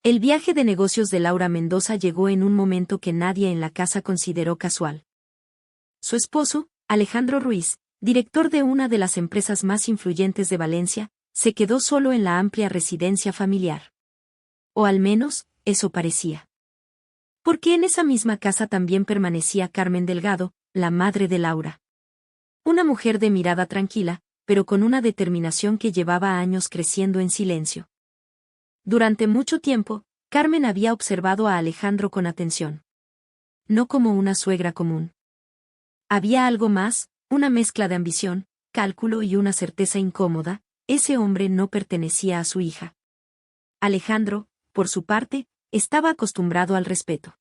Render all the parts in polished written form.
El viaje de negocios de Laura Mendoza llegó en un momento que nadie en la casa consideró casual. Su esposo, Alejandro Ruiz, director de una de las empresas más influyentes de Valencia, se quedó solo en la amplia residencia familiar. O al menos, eso parecía. Porque en esa misma casa también permanecía Carmen Delgado, la madre de Laura. Una mujer de mirada tranquila, pero con una determinación que llevaba años creciendo en silencio. Durante mucho tiempo, Carmen había observado a Alejandro con atención. No como una suegra común. Había algo más, una mezcla de ambición, cálculo y una certeza incómoda: ese hombre no pertenecía a su hija. Alejandro, por su parte, estaba acostumbrado al respeto.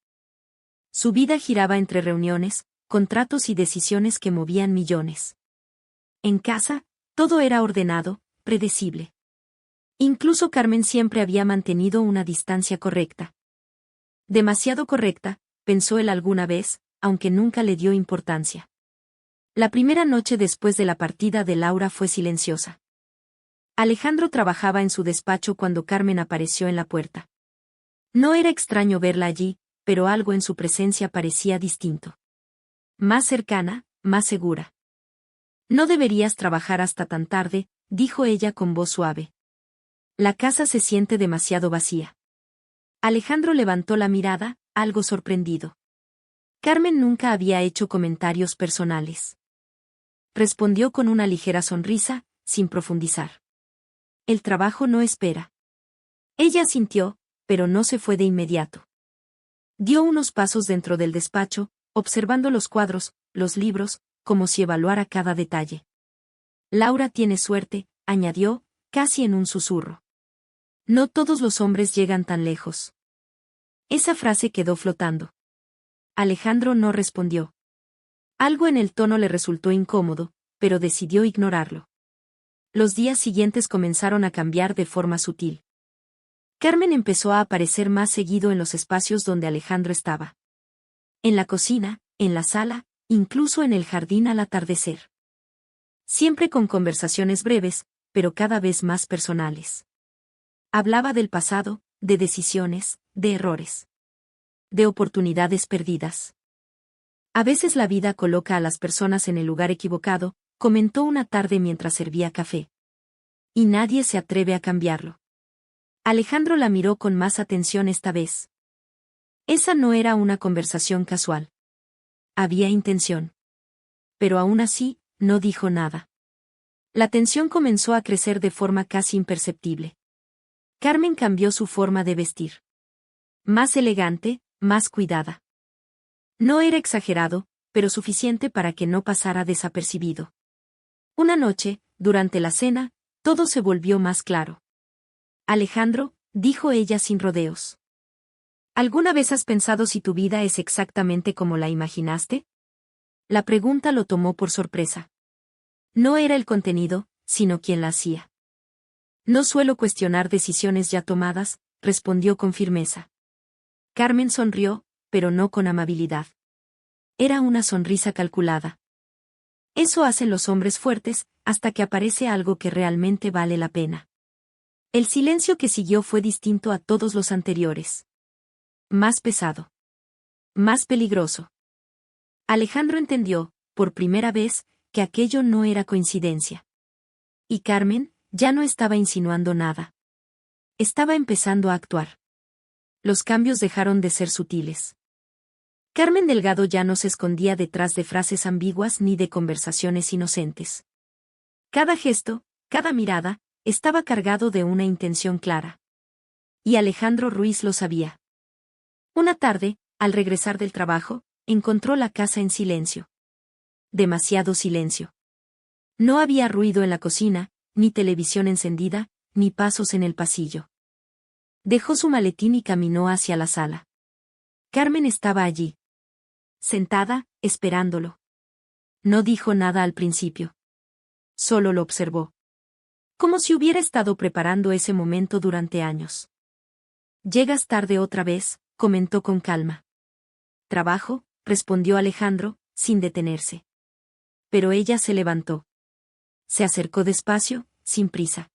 Su vida giraba entre reuniones, contratos y decisiones que movían millones. En casa, todo era ordenado, predecible. Incluso Carmen siempre había mantenido una distancia correcta. Demasiado correcta, pensó él alguna vez, aunque nunca le dio importancia. La primera noche después de la partida de Laura fue silenciosa. Alejandro trabajaba en su despacho cuando Carmen apareció en la puerta. No era extraño verla allí, pero algo en su presencia parecía distinto. Más cercana, más segura. No deberías trabajar hasta tan tarde, dijo ella con voz suave. La casa se siente demasiado vacía. Alejandro levantó la mirada, algo sorprendido. Carmen nunca había hecho comentarios personales. Respondió con una ligera sonrisa, sin profundizar. El trabajo no espera. Ella asintió, pero no se fue de inmediato. Dio unos pasos dentro del despacho, observando los cuadros, los libros, como si evaluara cada detalle. Laura tiene suerte, añadió, casi en un susurro. No todos los hombres llegan tan lejos. Esa frase quedó flotando. Alejandro no respondió. Algo en el tono le resultó incómodo, pero decidió ignorarlo. Los días siguientes comenzaron a cambiar de forma sutil. Carmen empezó a aparecer más seguido en los espacios donde Alejandro estaba. En la cocina, en la sala, incluso en el jardín al atardecer. Siempre con conversaciones breves, pero cada vez más personales. Hablaba del pasado, de decisiones, de errores. De oportunidades perdidas. A veces la vida coloca a las personas en el lugar equivocado, comentó una tarde mientras servía café. Y nadie se atreve a cambiarlo. Alejandro la miró con más atención esta vez. Esa no era una conversación casual. Había intención. Pero aún así, no dijo nada. La tensión comenzó a crecer de forma casi imperceptible. Carmen cambió su forma de vestir. Más elegante, más cuidada. No era exagerado, pero suficiente para que no pasara desapercibido. Una noche, durante la cena, todo se volvió más claro. Alejandro, dijo ella sin rodeos. ¿Alguna vez has pensado si tu vida es exactamente como la imaginaste? La pregunta lo tomó por sorpresa. No era el contenido, sino quien la hacía. No suelo cuestionar decisiones ya tomadas, respondió con firmeza. Carmen sonrió, pero no con amabilidad. Era una sonrisa calculada. Eso hacen los hombres fuertes, hasta que aparece algo que realmente vale la pena. El silencio que siguió fue distinto a todos los anteriores. Más pesado. Más peligroso. Alejandro entendió, por primera vez, que aquello no era coincidencia. Y Carmen, ya no estaba insinuando nada. Estaba empezando a actuar. Los cambios dejaron de ser sutiles. Carmen Delgado ya no se escondía detrás de frases ambiguas ni de conversaciones inocentes. Cada gesto, cada mirada, estaba cargado de una intención clara. Y Alejandro Ruiz lo sabía. Una tarde, al regresar del trabajo, encontró la casa en silencio. Demasiado silencio. No había ruido en la cocina, ni televisión encendida, ni pasos en el pasillo. Dejó su maletín y caminó hacia la sala. Carmen estaba allí. Sentada, esperándolo. No dijo nada al principio. Solo lo observó. Como si hubiera estado preparando ese momento durante años. «Llegas tarde otra vez», comentó con calma. «Trabajo», respondió Alejandro, sin detenerse. Pero ella se levantó. Se acercó despacio, sin prisa.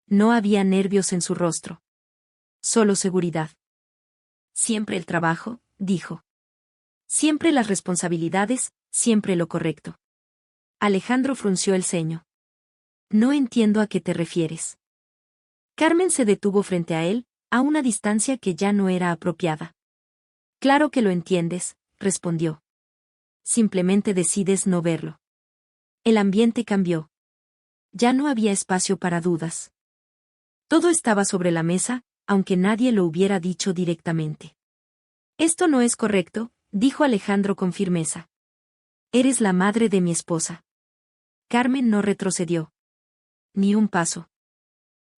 No había nervios en su rostro. Solo seguridad. Siempre el trabajo, dijo. Siempre las responsabilidades, siempre lo correcto. Alejandro frunció el ceño. No entiendo a qué te refieres. Carmen se detuvo frente a él, a una distancia que ya no era apropiada. Claro que lo entiendes, respondió. Simplemente decides no verlo. El ambiente cambió. Ya no había espacio para dudas. Todo estaba sobre la mesa, aunque nadie lo hubiera dicho directamente. Esto no es correcto, dijo Alejandro con firmeza. Eres la madre de mi esposa. Carmen no retrocedió. Ni un paso.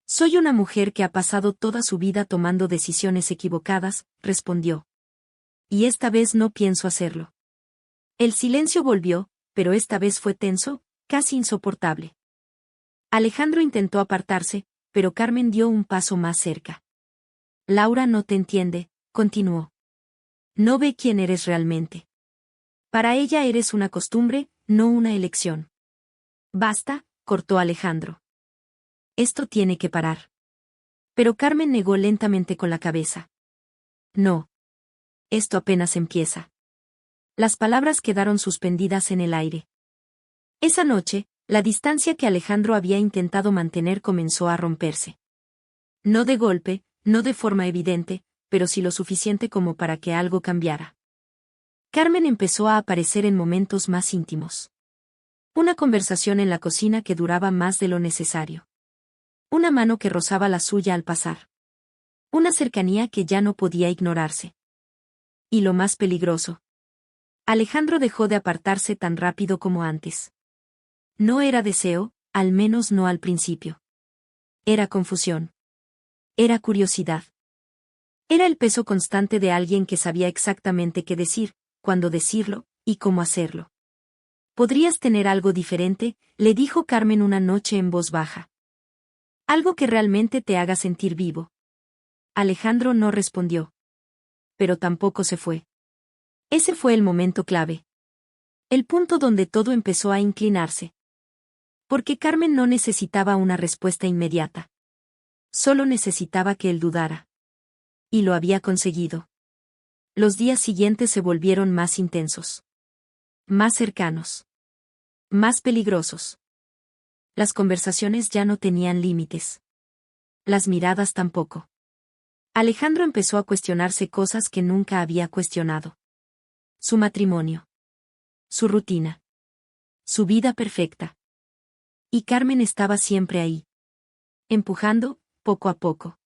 Soy una mujer que ha pasado toda su vida tomando decisiones equivocadas, respondió. Y esta vez no pienso hacerlo. El silencio volvió, pero esta vez fue tenso, casi insoportable. Alejandro intentó apartarse, pero Carmen dio un paso más cerca. Laura no te entiende, continuó. No ve quién eres realmente. Para ella eres una costumbre, no una elección. Basta, cortó Alejandro. Esto tiene que parar. Pero Carmen negó lentamente con la cabeza. No. Esto apenas empieza. Las palabras quedaron suspendidas en el aire. Esa noche, la distancia que Alejandro había intentado mantener comenzó a romperse. No de golpe, no de forma evidente, pero sí lo suficiente como para que algo cambiara. Carmen empezó a aparecer en momentos más íntimos. Una conversación en la cocina que duraba más de lo necesario. Una mano que rozaba la suya al pasar. Una cercanía que ya no podía ignorarse. Y lo más peligroso. Alejandro dejó de apartarse tan rápido como antes. No era deseo, al menos no al principio. Era confusión. Era curiosidad. Era el peso constante de alguien que sabía exactamente qué decir, cuándo decirlo, y cómo hacerlo. Podrías tener algo diferente, le dijo Carmen una noche en voz baja. Algo que realmente te haga sentir vivo. Alejandro no respondió. Pero tampoco se fue. Ese fue el momento clave. El punto donde todo empezó a inclinarse. Porque Carmen no necesitaba una respuesta inmediata. Solo necesitaba que él dudara. Y lo había conseguido. Los días siguientes se volvieron más intensos. Más cercanos. Más peligrosos. Las conversaciones ya no tenían límites. Las miradas tampoco. Alejandro empezó a cuestionarse cosas que nunca había cuestionado. Su matrimonio. Su rutina. Su vida perfecta. Y Carmen estaba siempre ahí. Empujando, poco a poco.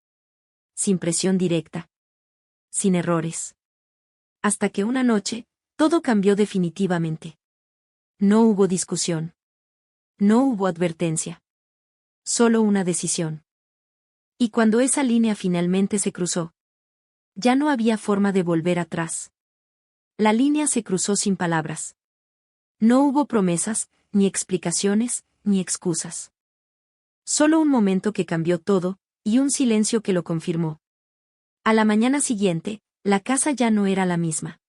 Sin presión directa. Sin errores. Hasta que una noche, todo cambió definitivamente. No hubo discusión. No hubo advertencia. Solo una decisión. Y cuando esa línea finalmente se cruzó, ya no había forma de volver atrás. La línea se cruzó sin palabras. No hubo promesas, ni explicaciones, ni excusas. Solo un momento que cambió todo, y un silencio que lo confirmó. A la mañana siguiente, la casa ya no era la misma.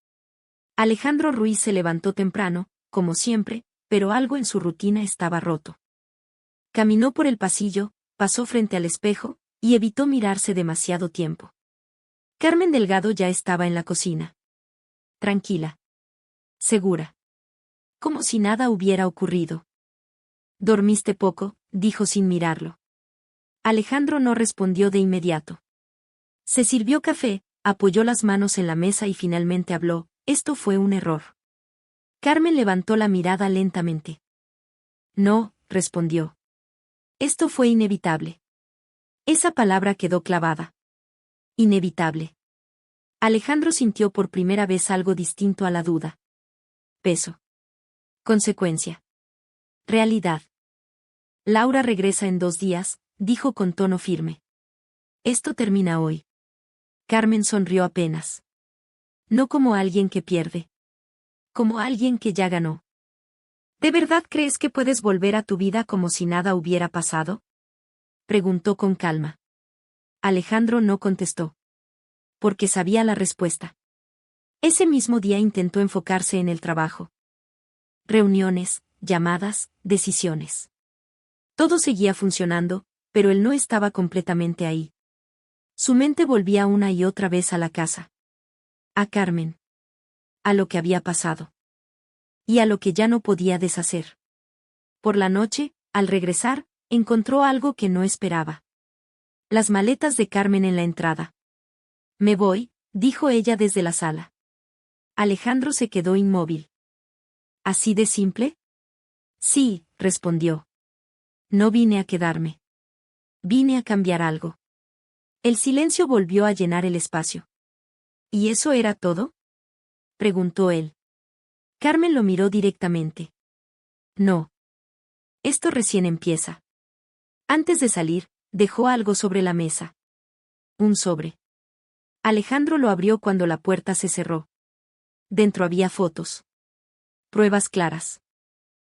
Alejandro Ruiz se levantó temprano, como siempre, pero algo en su rutina estaba roto. Caminó por el pasillo, pasó frente al espejo, y evitó mirarse demasiado tiempo. Carmen Delgado ya estaba en la cocina. Tranquila. Segura. Como si nada hubiera ocurrido. «¿Dormiste poco?», dijo sin mirarlo. Alejandro no respondió de inmediato. Se sirvió café, apoyó las manos en la mesa y finalmente habló: «Esto fue un error». Carmen levantó la mirada lentamente. «No», respondió. «Esto fue inevitable». Esa palabra quedó clavada. Inevitable. Alejandro sintió por primera vez algo distinto a la duda. Peso. Consecuencia. Realidad. Laura regresa en 2 días, dijo con tono firme. Esto termina hoy. Carmen sonrió apenas. No como alguien que pierde. Como alguien que ya ganó. ¿De verdad crees que puedes volver a tu vida como si nada hubiera pasado?, preguntó con calma. Alejandro no contestó. Porque sabía la respuesta. Ese mismo día intentó enfocarse en el trabajo. Reuniones, llamadas, decisiones. Todo seguía funcionando, pero él no estaba completamente ahí. Su mente volvía una y otra vez a la casa. A Carmen. A lo que había pasado. Y a lo que ya no podía deshacer. Por la noche, al regresar, encontró algo que no esperaba. Las maletas de Carmen en la entrada. Me voy, dijo ella desde la sala. Alejandro se quedó inmóvil. ¿Así de simple? Sí, respondió. No vine a quedarme. Vine a cambiar algo. El silencio volvió a llenar el espacio. ¿Y eso era todo? Preguntó él. Carmen lo miró directamente. No. Esto recién empieza. Antes de salir, dejó algo sobre la mesa. Un sobre. Alejandro lo abrió cuando la puerta se cerró. Dentro había fotos. Pruebas claras.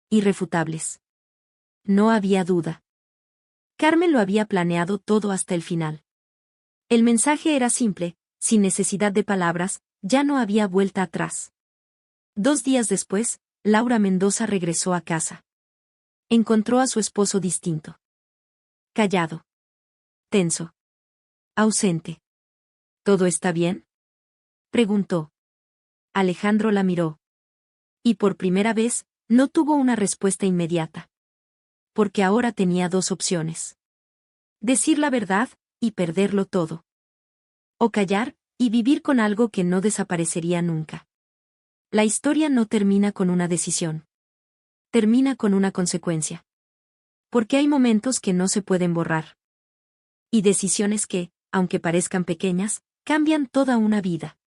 Irrefutables. No había duda. Carmen lo había planeado todo hasta el final. El mensaje era simple, sin necesidad de palabras, ya no había vuelta atrás. 2 días después, Laura Mendoza regresó a casa. Encontró a su esposo distinto. Callado. Tenso. Ausente. ¿Todo está bien? Preguntó. Alejandro la miró. Y por primera vez, no tuvo una respuesta inmediata. Porque ahora tenía 2 opciones. Decir la verdad, y perderlo todo. O callar, y vivir con algo que no desaparecería nunca. La historia no termina con una decisión. Termina con una consecuencia. Porque hay momentos que no se pueden borrar. Y decisiones que, aunque parezcan pequeñas, cambian toda una vida.